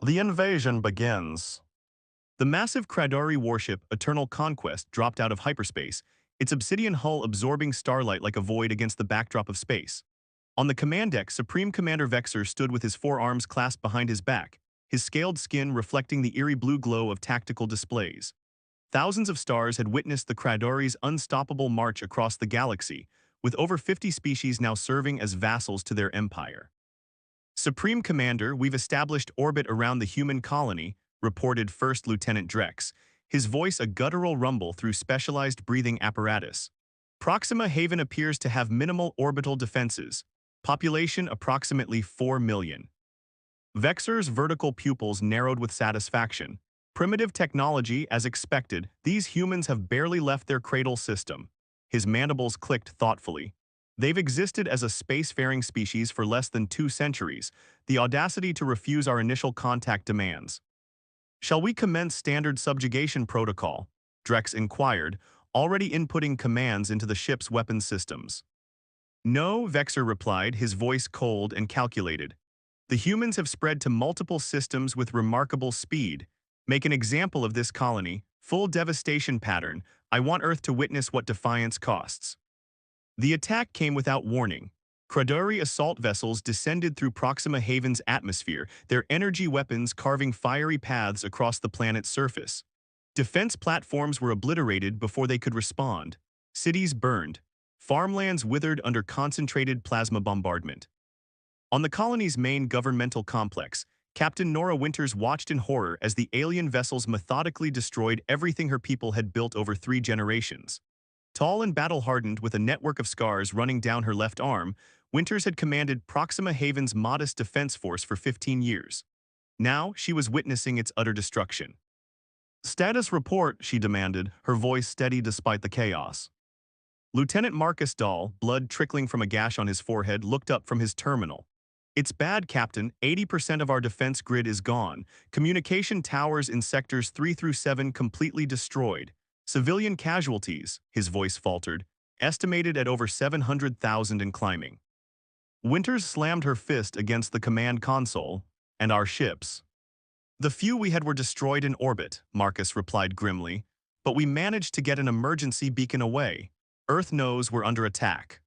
The invasion begins. The massive Cradari warship Eternal Conquest dropped out of hyperspace, its obsidian hull absorbing starlight like a void against the backdrop of space. On the command deck, Supreme Commander Vexer stood with his forearms clasped behind his back, his scaled skin reflecting the eerie blue glow of tactical displays. Thousands of stars had witnessed the Cradari's unstoppable march across the galaxy, with over 50 species now serving as vassals to their empire. Supreme Commander, we've established orbit around the human colony, reported First Lieutenant Drex, his voice a guttural rumble through specialized breathing apparatus. Proxima Haven appears to have minimal orbital defenses. Population approximately 4 million. Vexer's vertical pupils narrowed with satisfaction. Primitive technology, as expected, these humans have barely left their cradle system. His mandibles clicked thoughtfully. They've existed as a spacefaring species for less than 2 centuries, the audacity to refuse our initial contact demands. Shall we commence standard subjugation protocol? Drex inquired, already inputting commands into the ship's weapons systems. No, Vexer replied, his voice cold and calculated. The humans have spread to multiple systems with remarkable speed. Make an example of this colony, full devastation pattern. I want Earth to witness what defiance costs. The attack came without warning. Cradari assault vessels descended through Proxima Haven's atmosphere, their energy weapons carving fiery paths across the planet's surface. Defense platforms were obliterated before they could respond. Cities burned. Farmlands withered under concentrated plasma bombardment. On the colony's main governmental complex, Captain Nora Winters watched in horror as the alien vessels methodically destroyed everything her people had built over 3 generations. Tall and battle-hardened with a network of scars running down her left arm, Winters had commanded Proxima Haven's modest defense force for 15 years. Now, she was witnessing its utter destruction. "Status report," she demanded, her voice steady despite the chaos. Lieutenant Marcus Dahl, blood trickling from a gash on his forehead, looked up from his terminal. "It's bad, Captain. 80% of our defense grid is gone. Communication towers in sectors 3 through 7 completely destroyed. Civilian casualties," his voice faltered, estimated at over 700,000 and climbing. Winters slammed her fist against the command console. "And our ships?" "The few we had were destroyed in orbit," Marcus replied grimly. "But we managed to get an emergency beacon away. Earth knows we're under attack."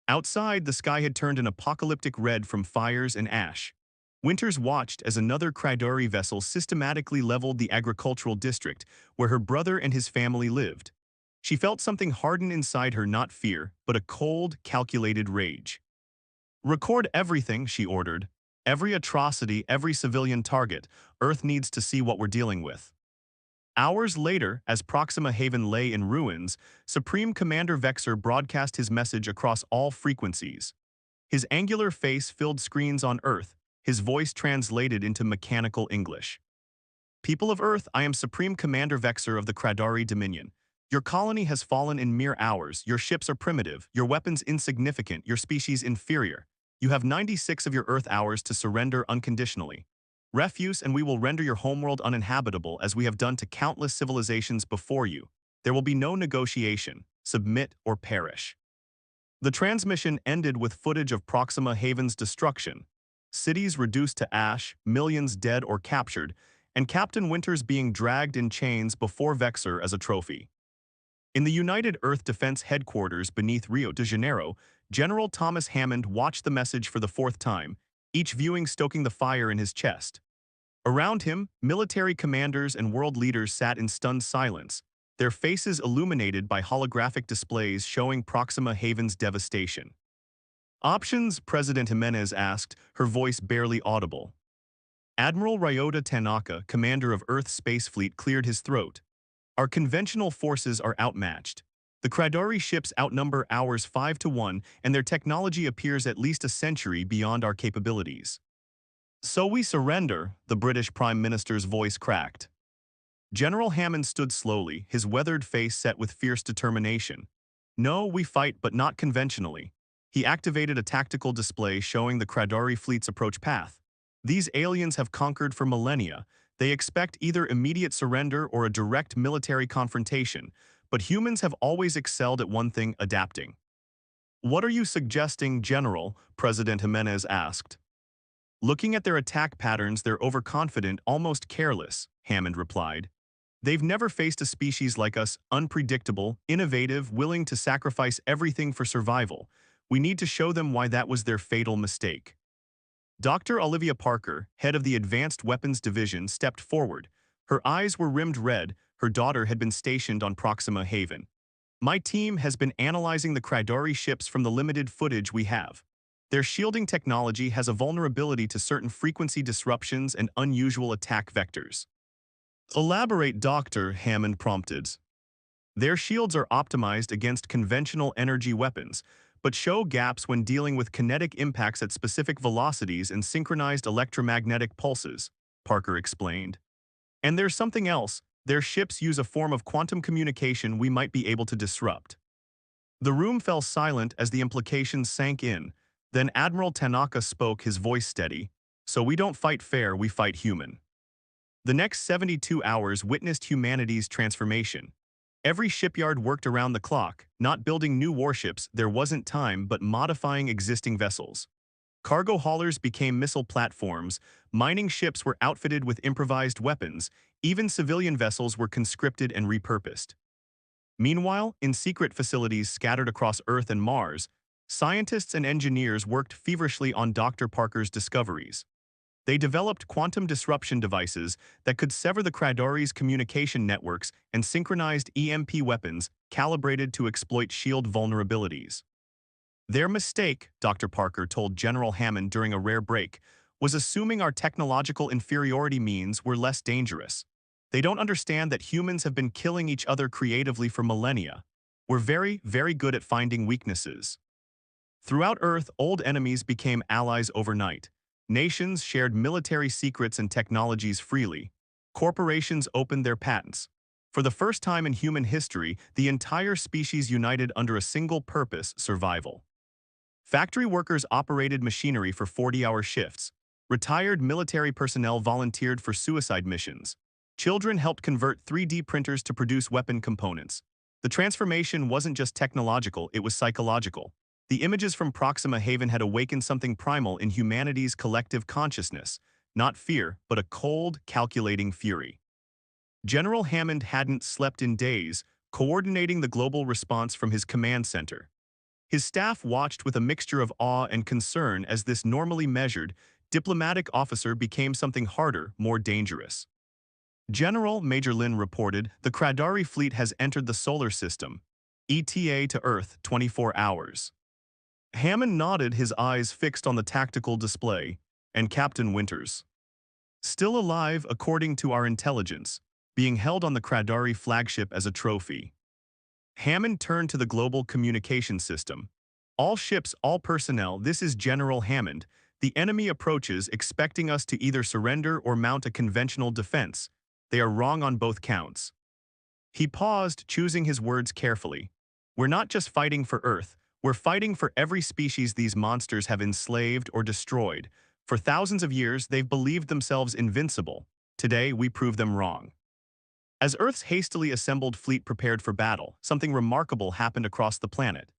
Outside, the sky had turned an apocalyptic red from fires and ash. Winters watched as another Cradari vessel systematically leveled the agricultural district where her brother and his family lived. She felt something harden inside her, not fear, but a cold, calculated rage. "Record everything," she ordered. "Every atrocity, every civilian target. Earth needs to see what we're dealing with." Hours later, as Proxima Haven lay in ruins, Supreme Commander Vexer broadcast his message across all frequencies. His angular face filled screens on Earth, his voice translated into mechanical English. "People of Earth, I am Supreme Commander Vexer of the Cradari Dominion. Your colony has fallen in mere hours, your ships are primitive, your weapons insignificant, your species inferior. You have 96 of your Earth hours to surrender unconditionally. Refuse, and we will render your homeworld uninhabitable as we have done to countless civilizations before you. There will be no negotiation. Submit or perish." The transmission ended with footage of Proxima Haven's destruction. Cities reduced to ash, millions dead or captured, and Captain Winters being dragged in chains before Vexer as a trophy. In the United Earth Defense Headquarters beneath Rio de Janeiro, General Thomas Hammond watched the message for the 4th time, each viewing stoking the fire in his chest. Around him, military commanders and world leaders sat in stunned silence, their faces illuminated by holographic displays showing Proxima Haven's devastation. "Options?" President Jimenez asked, her voice barely audible. Admiral Ryota Tanaka, commander of Earth's Space Fleet, cleared his throat. "Our conventional forces are outmatched. The Cradari ships outnumber ours 5 to 1, and their technology appears at least a century beyond our capabilities." "So we surrender," the British Prime Minister's voice cracked. General Hammond stood slowly, his weathered face set with fierce determination. "No, we fight, but not conventionally." He activated a tactical display showing the Cradari fleet's approach path. "These aliens have conquered for millennia. They expect either immediate surrender or a direct military confrontation, but humans have always excelled at one thing: adapting." "What are you suggesting, General?" President Jimenez asked. Looking at their attack patterns, they're overconfident, almost careless, Hammond replied. They've never faced a species like us, unpredictable, innovative, willing to sacrifice everything for survival. We need to show them why that was their fatal mistake. Dr. Olivia Parker, head of the Advanced Weapons Division, stepped forward. Her eyes were rimmed red. Her daughter had been stationed on Proxima Haven. My team has been analyzing the Cradori ships from the limited footage we have. Their shielding technology has a vulnerability to certain frequency disruptions and unusual attack vectors. Elaborate, Dr. Hammond prompted. Their shields are optimized against conventional energy weapons, but show gaps when dealing with kinetic impacts at specific velocities and synchronized electromagnetic pulses, Parker explained. And there's something else. Their ships use a form of quantum communication we might be able to disrupt. The room fell silent as the implications sank in. Then Admiral Tanaka spoke, his voice steady. So we don't fight fair, we fight human. The next 72 hours witnessed humanity's transformation. Every shipyard worked around the clock, not building new warships, there wasn't time, but modifying existing vessels. Cargo haulers became missile platforms, mining ships were outfitted with improvised weapons, even civilian vessels were conscripted and repurposed. Meanwhile, in secret facilities scattered across Earth and Mars, scientists and engineers worked feverishly on Dr. Parker's discoveries. They developed quantum disruption devices that could sever the Cradori's communication networks and synchronized EMP weapons calibrated to exploit shield vulnerabilities. Their mistake, Dr. Parker told General Hammond during a rare break, was assuming our technological inferiority means we're less dangerous. They don't understand that humans have been killing each other creatively for millennia. We're very, very good at finding weaknesses. Throughout Earth, old enemies became allies overnight. Nations shared military secrets and technologies freely. Corporations opened their patents. For the first time in human history, the entire species united under a single purpose: survival. Factory workers operated machinery for 40-hour shifts. Retired military personnel volunteered for suicide missions. Children helped convert 3D printers to produce weapon components. The transformation wasn't just technological, it was psychological. The images from Proxima Haven had awakened something primal in humanity's collective consciousness, not fear, but a cold, calculating fury. General Hammond hadn't slept in days, coordinating the global response from his command center. His staff watched with a mixture of awe and concern as this normally measured, diplomatic officer became something harder, more dangerous. General, Major Lin reported, the Cradari fleet has entered the solar system. ETA to Earth, 24 hours. Hammond nodded, his eyes fixed on the tactical display, and Captain Winters. Still alive, according to our intelligence, being held on the Cradari flagship as a trophy. Hammond turned to the global communication system. All ships, all personnel, this is General Hammond. The enemy approaches, expecting us to either surrender or mount a conventional defense. They are wrong on both counts. He paused, choosing his words carefully. We're not just fighting for Earth. We're fighting for every species these monsters have enslaved or destroyed. For thousands of years, they've believed themselves invincible. Today, we prove them wrong. As Earth's hastily assembled fleet prepared for battle, something remarkable happened across the planet.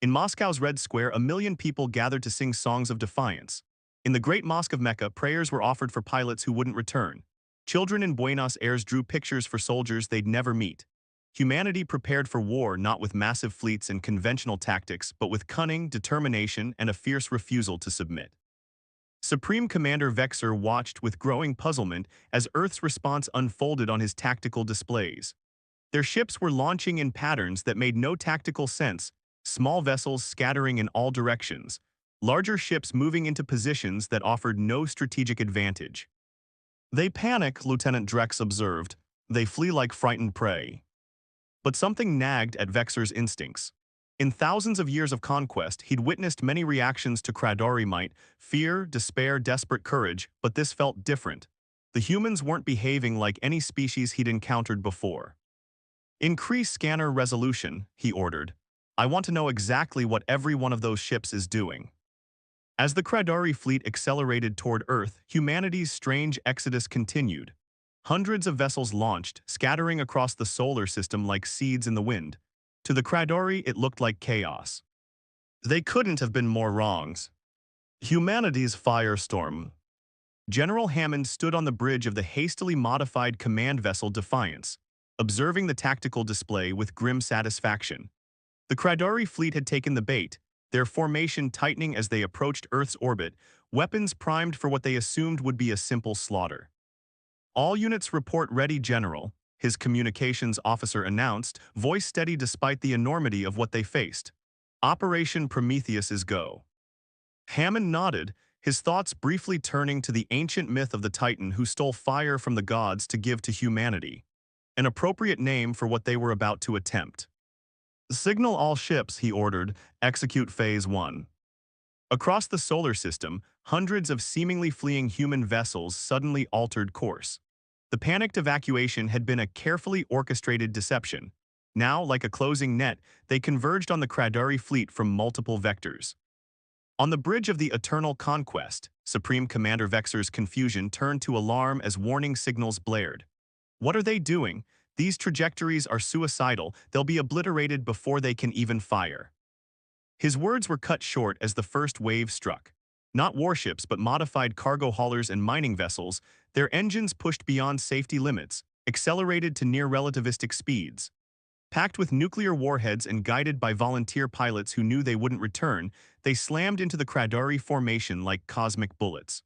In Moscow's Red Square, 1 million people gathered to sing songs of defiance. In the Great Mosque of Mecca, prayers were offered for pilots who wouldn't return. Children in Buenos Aires drew pictures for soldiers they'd never meet. Humanity prepared for war not with massive fleets and conventional tactics, but with cunning, determination, and a fierce refusal to submit. Supreme Commander Vexor watched with growing puzzlement as Earth's response unfolded on his tactical displays. Their ships were launching in patterns that made no tactical sense, small vessels scattering in all directions, larger ships moving into positions that offered no strategic advantage. They panic, Lieutenant Drex observed. They flee like frightened prey. But something nagged at Vexor's instincts. In thousands of years of conquest, he'd witnessed many reactions to Cradori might: fear, despair, desperate courage, but this felt different. The humans weren't behaving like any species he'd encountered before. Increase scanner resolution, he ordered. I want to know exactly what every one of those ships is doing. As the Cradori fleet accelerated toward Earth, humanity's strange exodus continued. Hundreds of vessels launched, scattering across the solar system like seeds in the wind. To the Cradori, it looked like chaos. They couldn't have been more wrong. Humanity's Firestorm. General Hammond stood on the bridge of the hastily modified command vessel Defiance, observing the tactical display with grim satisfaction. The Cradari fleet had taken the bait, their formation tightening as they approached Earth's orbit, weapons primed for what they assumed would be a simple slaughter. "All units report ready, General," his communications officer announced, voice steady despite the enormity of what they faced. "Operation Prometheus is go." Hammond nodded, his thoughts briefly turning to the ancient myth of the Titan who stole fire from the gods to give to humanity, an appropriate name for what they were about to attempt. "Signal all ships," he ordered, "execute Phase 1. Across the solar system, hundreds of seemingly fleeing human vessels suddenly altered course. The panicked evacuation had been a carefully orchestrated deception. Now, like a closing net, they converged on the Cradari fleet from multiple vectors. On the bridge of the Eternal Conquest, Supreme Commander Vexor's confusion turned to alarm as warning signals blared. "What are they doing? These trajectories are suicidal. They'll be obliterated before they can even fire." His words were cut short as the first wave struck. Not warships, but modified cargo haulers and mining vessels, their engines pushed beyond safety limits, accelerated to near-relativistic speeds. Packed with nuclear warheads and guided by volunteer pilots who knew they wouldn't return, they slammed into the Cradari formation like cosmic bullets.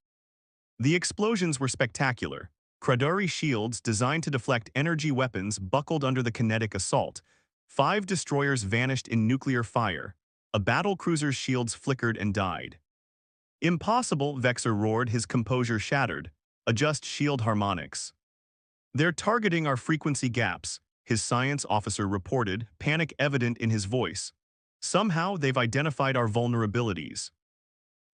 The explosions were spectacular. Cradari shields designed to deflect energy weapons buckled under the kinetic assault. 5 destroyers vanished in nuclear fire. A battle cruiser's shields flickered and died. "Impossible," Vexor roared, his composure shattered. "Adjust shield harmonics." "They're targeting our frequency gaps," his science officer reported, panic evident in his voice. "Somehow they've identified our vulnerabilities."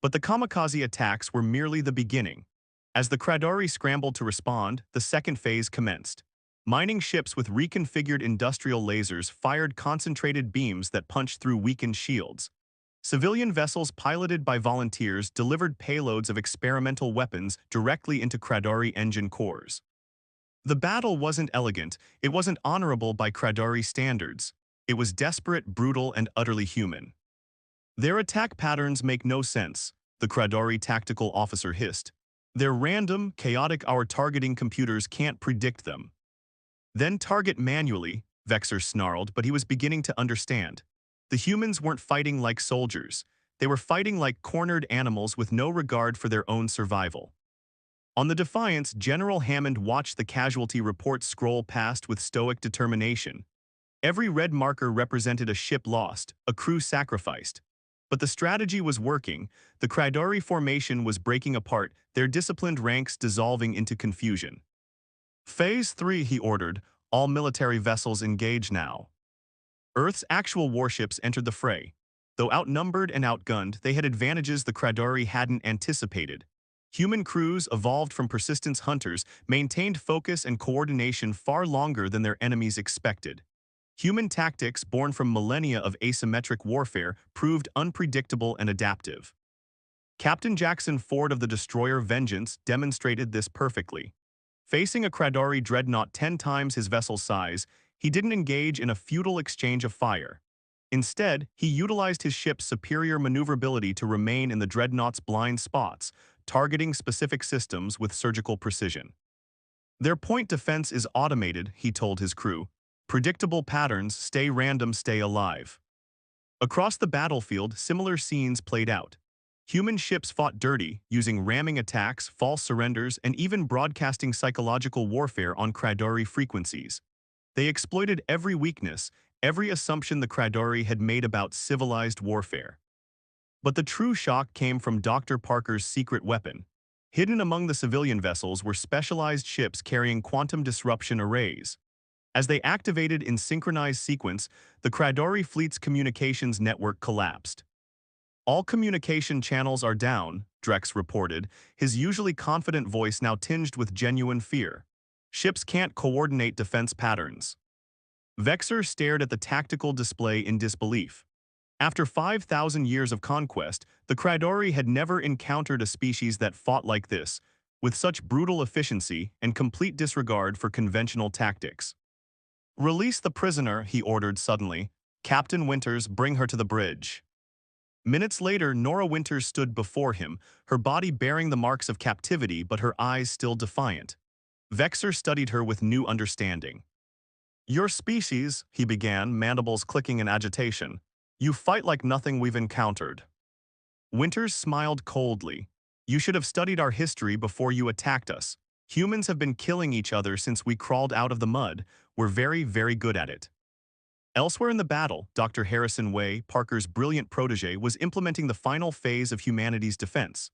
But the kamikaze attacks were merely the beginning. As the Cradari scrambled to respond, the second phase commenced. Mining ships with reconfigured industrial lasers fired concentrated beams that punched through weakened shields. Civilian vessels piloted by volunteers delivered payloads of experimental weapons directly into Cradari engine cores. The battle wasn't elegant, it wasn't honorable by Cradari standards. It was desperate, brutal, and utterly human. "Their attack patterns make no sense," the Cradari tactical officer hissed. "They're random, chaotic. Our targeting computers can't predict them." "Then target manually," Vexor snarled, but he was beginning to understand. The humans weren't fighting like soldiers. They were fighting like cornered animals with no regard for their own survival. On the Defiance, General Hammond watched the casualty report scroll past with stoic determination. Every red marker represented a ship lost, a crew sacrificed. But the strategy was working. The Cradari formation was breaking apart, their disciplined ranks dissolving into confusion. "Phase 3, he ordered. "All military vessels engage now." Earth's actual warships entered the fray. Though outnumbered and outgunned, they had advantages the Cradari hadn't anticipated. Human crews, evolved from persistence hunters, maintained focus and coordination far longer than their enemies expected. Human tactics, born from millennia of asymmetric warfare, proved unpredictable and adaptive. Captain Jackson Ford of the destroyer Vengeance demonstrated this perfectly. Facing a Cradari dreadnought 10 times his vessel's size, he didn't engage in a futile exchange of fire. Instead, he utilized his ship's superior maneuverability to remain in the dreadnought's blind spots, targeting specific systems with surgical precision. "Their point defense is automated," he told his crew. "Predictable patterns, stay random, stay alive." Across the battlefield, similar scenes played out. Human ships fought dirty, using ramming attacks, false surrenders, and even broadcasting psychological warfare on Cradari frequencies. They exploited every weakness, every assumption the Cradari had made about civilized warfare. But the true shock came from Dr. Parker's secret weapon. Hidden among the civilian vessels were specialized ships carrying quantum disruption arrays. As they activated in synchronized sequence, the Cradari fleet's communications network collapsed. "All communication channels are down," Drex reported, his usually confident voice now tinged with genuine fear. "Ships can't coordinate defense patterns." Vexor stared at the tactical display in disbelief. After 5,000 years of conquest, the Cradari had never encountered a species that fought like this, with such brutal efficiency and complete disregard for conventional tactics. "Release the prisoner," he ordered suddenly. "Captain Winters, bring her to the bridge." Minutes later, Nora Winters stood before him, her body bearing the marks of captivity but her eyes still defiant. Vexor studied her with new understanding. "Your species," he began, mandibles clicking in agitation. "You fight like nothing we've encountered." Winters smiled coldly. "You should have studied our history before you attacked us. Humans have been killing each other since we crawled out of the mud. We're very, very good at it." Elsewhere in the battle, Dr. Harrison Way, Parker's brilliant protege, was implementing the final phase of humanity's defense.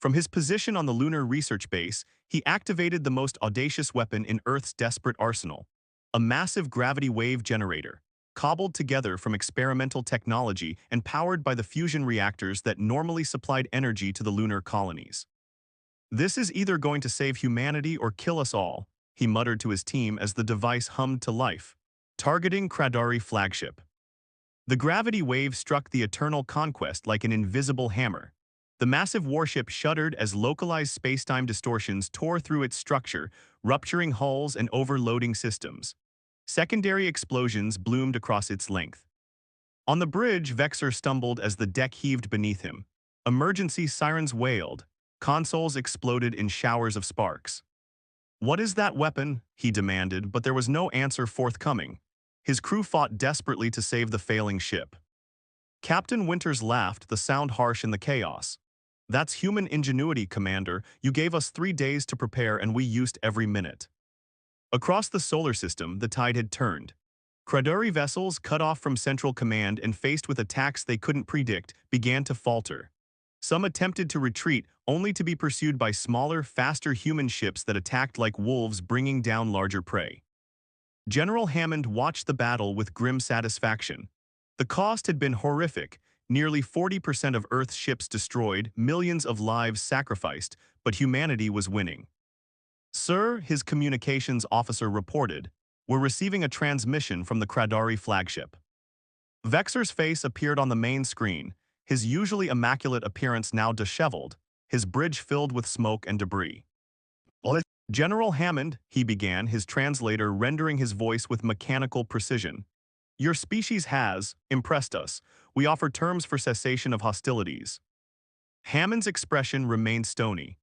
From his position on the lunar research base, he activated the most audacious weapon in Earth's desperate arsenal, a massive gravity wave generator, cobbled together from experimental technology and powered by the fusion reactors that normally supplied energy to the lunar colonies. "This is either going to save humanity or kill us all," he muttered to his team as the device hummed to life. Targeting Cradari flagship. The gravity wave struck the Eternal Conquest like an invisible hammer. The massive warship shuddered as localized spacetime distortions tore through its structure, rupturing hulls and overloading systems. Secondary explosions bloomed across its length. On the bridge, Vexor stumbled as the deck heaved beneath him. Emergency sirens wailed. Consoles exploded in showers of sparks. "What is that weapon?" he demanded, but there was no answer forthcoming. His crew fought desperately to save the failing ship. Captain Winters laughed, the sound harsh in the chaos. "That's human ingenuity, Commander. You gave us 3 days to prepare and we used every minute." Across the solar system, the tide had turned. Cradari vessels, cut off from Central Command and faced with attacks they couldn't predict, began to falter. Some attempted to retreat, only to be pursued by smaller, faster human ships that attacked like wolves, bringing down larger prey. General Hammond watched the battle with grim satisfaction. The cost had been horrific, nearly 40% of Earth's ships destroyed, millions of lives sacrificed, but humanity was winning. "Sir," his communications officer reported, "we're receiving a transmission from the Cradari flagship." Vexor's face appeared on the main screen, his usually immaculate appearance now disheveled, his bridge filled with smoke and debris. "What?" "General Hammond," he began, his translator rendering his voice with mechanical precision. "Your species has impressed us. We offer terms for cessation of hostilities." Hammond's expression remained stony.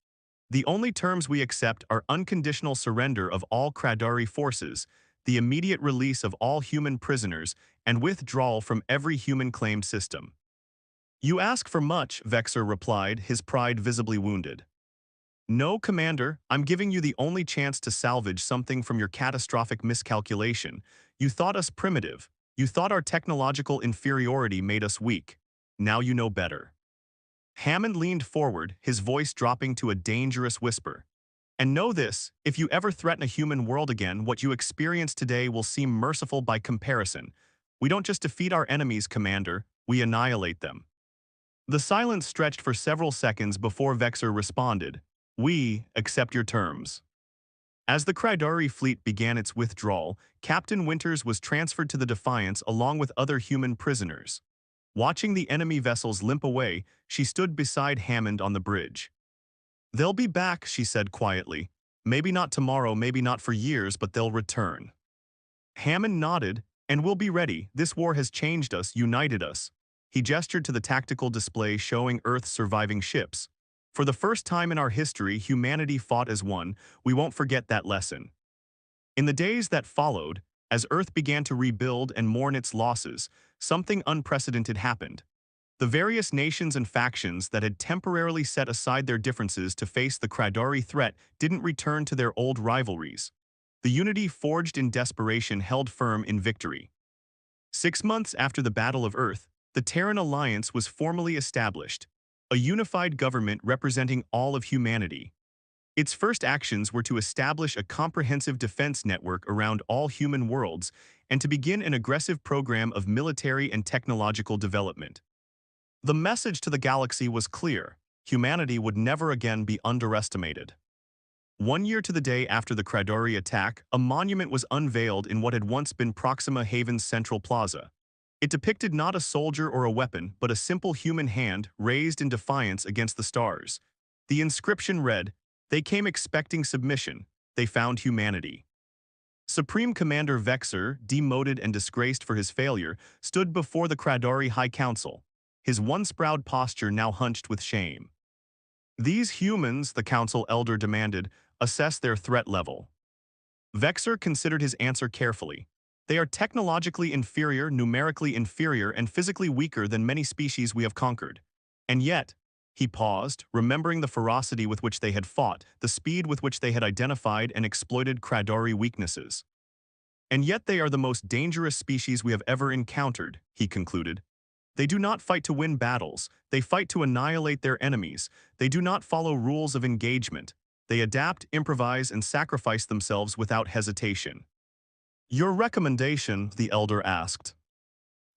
"The only terms we accept are unconditional surrender of all Cradari forces, the immediate release of all human prisoners, and withdrawal from every human-claimed system." "You ask for much," Vexor replied, his pride visibly wounded. "No, Commander, I'm giving you the only chance to salvage something from your catastrophic miscalculation. You thought us primitive. You thought our technological inferiority made us weak. Now you know better." Hammond leaned forward, his voice dropping to a dangerous whisper. "And know this, if you ever threaten a human world again, what you experience today will seem merciful by comparison. We don't just defeat our enemies, Commander, we annihilate them." The silence stretched for several seconds before Vexor responded. "We accept your terms." As the Cradari fleet began its withdrawal, Captain Winters was transferred to the Defiance along with other human prisoners. Watching the enemy vessels limp away, she stood beside Hammond on the bridge. "They'll be back," she said quietly. "Maybe not tomorrow, maybe not for years, but they'll return." Hammond nodded. "And we'll be ready. This war has changed us, united us." He gestured to the tactical display showing Earth's surviving ships. "For the first time in our history, humanity fought as one. We won't forget that lesson." In the days that followed, as Earth began to rebuild and mourn its losses, something unprecedented happened. The various nations and factions that had temporarily set aside their differences to face the Cradari threat didn't return to their old rivalries. The unity forged in desperation held firm in victory. 6 months after the Battle of Earth, the Terran Alliance was formally established, a unified government representing all of humanity. Its first actions were to establish a comprehensive defense network around all human worlds and to begin an aggressive program of military and technological development. The message to the galaxy was clear: humanity would never again be underestimated. 1 year to the day after the Cradari attack, a monument was unveiled in what had once been Proxima Haven's central plaza. It depicted not a soldier or a weapon, but a simple human hand raised in defiance against the stars. The inscription read, "They came expecting submission. They found humanity." Supreme Commander Vexor, demoted and disgraced for his failure, stood before the Cradari High Council. his once proud posture now hunched with shame. These humans, the council elder demanded, assess their threat level. Vexer considered his answer carefully. They are technologically inferior, numerically inferior, and physically weaker than many species we have conquered. And yet, he paused, remembering the ferocity with which they had fought, the speed with which they had identified and exploited Cradori weaknesses. And yet they are the most dangerous species we have ever encountered, he concluded. They do not fight to win battles, they fight to annihilate their enemies. They do not follow rules of engagement. They adapt, improvise, and sacrifice themselves without hesitation. Your recommendation, the elder asked.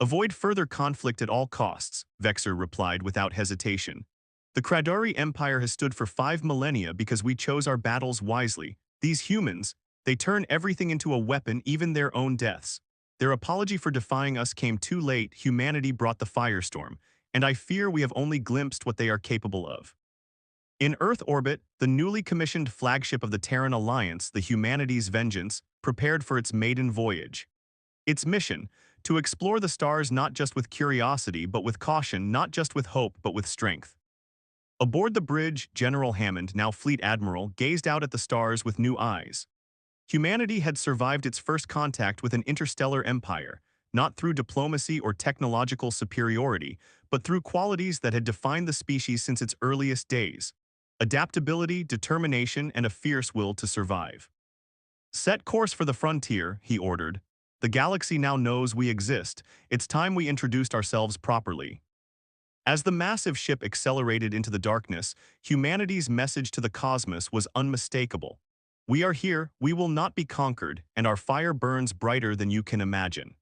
Avoid further conflict at all costs, Vexer replied without hesitation. The Cradori Empire has stood for 5 millennia because we chose our battles wisely. These humans, they turn everything into a weapon, even their own deaths. Their apology for defying us came too late. Humanity brought the Firestorm, and I fear we have only glimpsed what they are capable of. In Earth orbit, the newly commissioned flagship of the Terran Alliance, the Humanity's Vengeance, prepared for its maiden voyage. Its mission, to explore the stars not just with curiosity but with caution, not just with hope but with strength. Aboard the bridge, General Hammond, now Fleet Admiral, gazed out at the stars with new eyes. Humanity had survived its first contact with an interstellar empire, not through diplomacy or technological superiority, but through qualities that had defined the species since its earliest days: adaptability, determination, and a fierce will to survive. Set course for the frontier, he ordered. The galaxy now knows we exist. It's time we introduced ourselves properly. As the massive ship accelerated into the darkness, humanity's message to the cosmos was unmistakable. We are here, we will not be conquered, and our fire burns brighter than you can imagine.